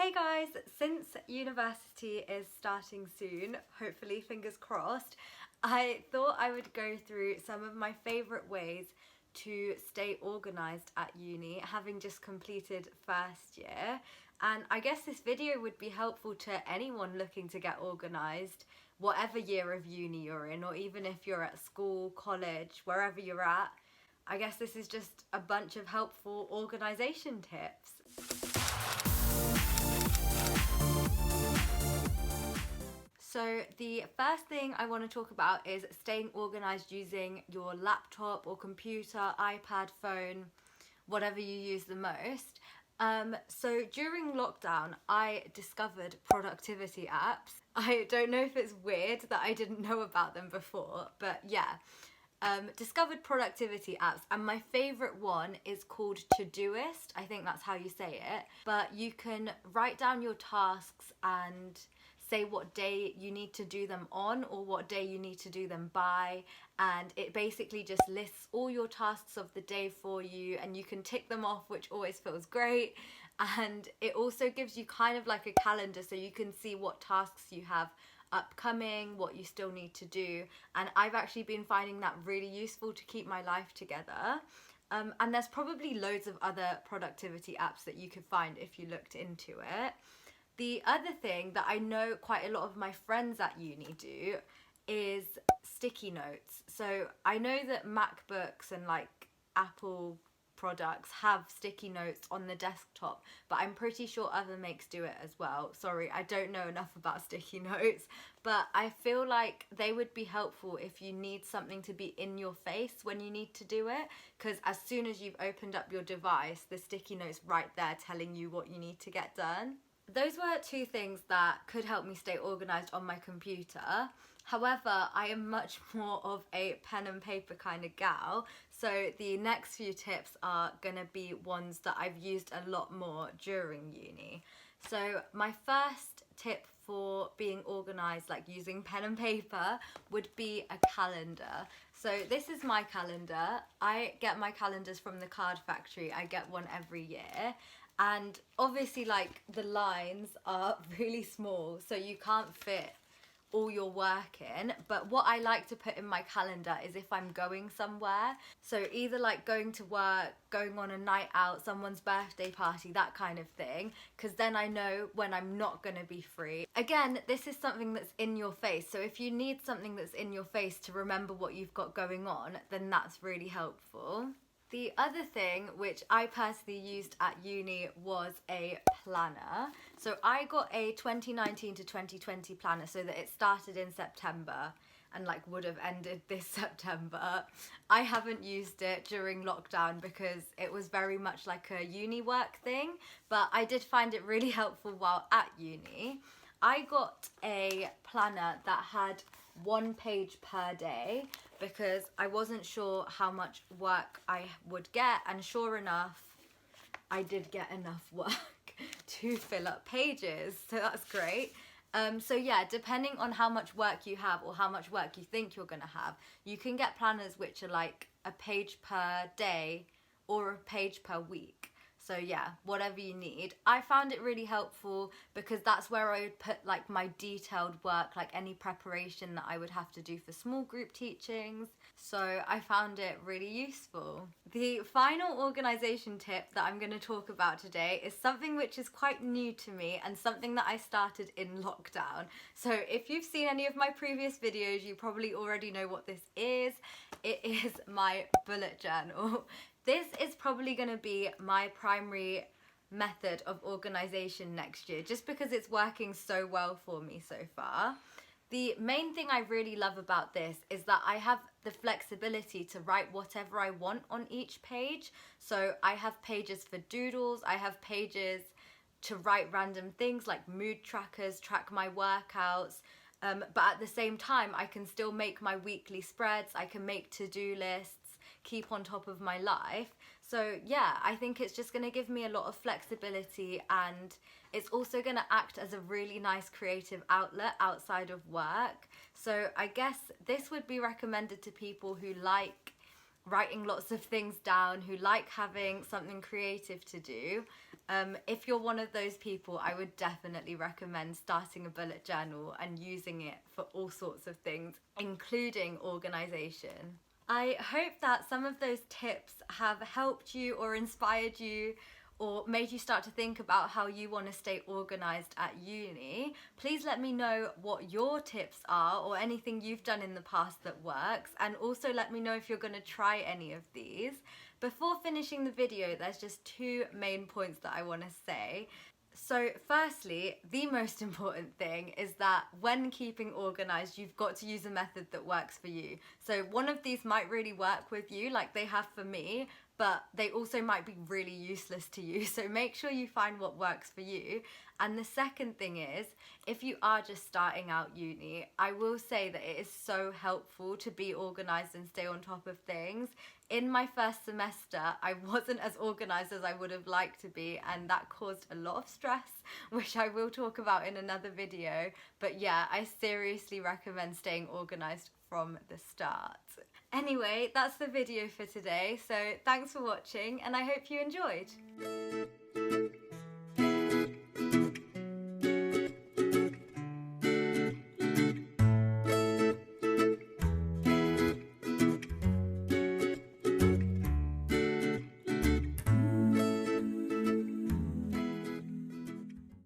Hey guys, since university is starting soon, hopefully fingers crossed, I thought I would go through some of my favourite ways to stay organised at uni, having just completed first year. And I guess this video would be helpful to anyone looking to get organised, whatever year of uni you're in, or even if you're at school, college, wherever you're at. I guess this is just a bunch of helpful organisation tips. So the first thing I want to talk about is staying organised using your laptop or computer, iPad, phone, whatever you use the most. So during lockdown, I discovered productivity apps. I don't know if it's weird that I didn't know about them before, but yeah. Discovered productivity apps, and my favourite one is called Todoist. I think that's how you say it. But you can write down your tasks and say what day you need to do them on or what day you need to do them by, and it basically just lists all your tasks of the day for you, and you can tick them off, which always feels great. And it also gives you kind of like a calendar, so you can see what tasks you have upcoming, what you still need to do, and I've actually been finding that really useful to keep my life together. And there's probably loads of other productivity apps that you could find if you looked into it. The other thing that I know quite a lot of my friends at uni do is sticky notes. So I know that MacBooks and like Apple products have sticky notes on the desktop, but I'm pretty sure other makes do it as well. Sorry, I don't know enough about sticky notes, but I feel like they would be helpful if you need something to be in your face when you need to do it, because as soon as you've opened up your device, the sticky note's right there telling you what you need to get done. Those were two things that could help me stay organised on my computer. However, I am much more of a pen and paper kind of gal, so the next few tips are going to be ones that I've used a lot more during uni. So my first tip for being organised, like using pen and paper, would be a calendar. So this is my calendar. I get my calendars from the Card Factory. I get one every year. And obviously, like, the lines are really small, so you can't fit all your work in. But what I like to put in my calendar is if I'm going somewhere. So either like going to work, going on a night out, someone's birthday party, that kind of thing. Because then I know when I'm not going to be free. Again, this is something that's in your face. So if you need something that's in your face to remember what you've got going on, then that's really helpful. The other thing which I personally used at uni was a planner. So I got a 2019 to 2020 planner, so that it started in September and like would have ended this September. I haven't used it during lockdown because it was very much like a uni work thing, but I did find it really helpful while at uni. I got a planner that had 1 page per day because I wasn't sure how much work I would get, and sure enough, I did get enough work to fill up pages, so that's great. So yeah, depending on how much work you have or how much work you think you're gonna have, you can get planners which are like a page per day or a page per week. So yeah, whatever you need. I found it really helpful because that's where I would put like my detailed work, like any preparation that I would have to do for small group teachings. So I found it really useful. The final organisation tip that I'm going to talk about today is something which is quite new to me and something that I started in lockdown. So if you've seen any of my previous videos, you probably already know what this is. It is my bullet journal. This is probably going to be my primary method of organisation next year, just because it's working so well for me so far. The main thing I really love about this is that I have the flexibility to write whatever I want on each page. So I have pages for doodles, I have pages to write random things like mood trackers, track my workouts, but at the same time I can still make my weekly spreads, I can make to-do lists, keep on top of my life. So yeah, I think it's just going to give me a lot of flexibility, and it's also going to act as a really nice creative outlet outside of work. So I guess this would be recommended to people who like writing lots of things down, who like having something creative to do. If you're one of those people, I would definitely recommend starting a bullet journal and using it for all sorts of things, including organisation. I hope that some of those tips have helped you or inspired you or made you start to think about how you want to stay organised at uni. Please let me know what your tips are or anything you've done in the past that works, and also let me know if you're going to try any of these. Before finishing the video, there's just two main points that I want to say. So firstly, the most important thing is that when keeping organised, you've got to use a method that works for you. So one of these might really work with you, like they have for me, but they also might be really useless to you. So make sure you find what works for you. And the second thing is, if you are just starting out uni, I will say that it is so helpful to be organised and stay on top of things. In my first semester, I wasn't as organised as I would have liked to be, and that caused a lot of stress, which I will talk about in another video. But yeah, I seriously recommend staying organised from the start. Anyway, that's the video for today, so thanks for watching and I hope you enjoyed.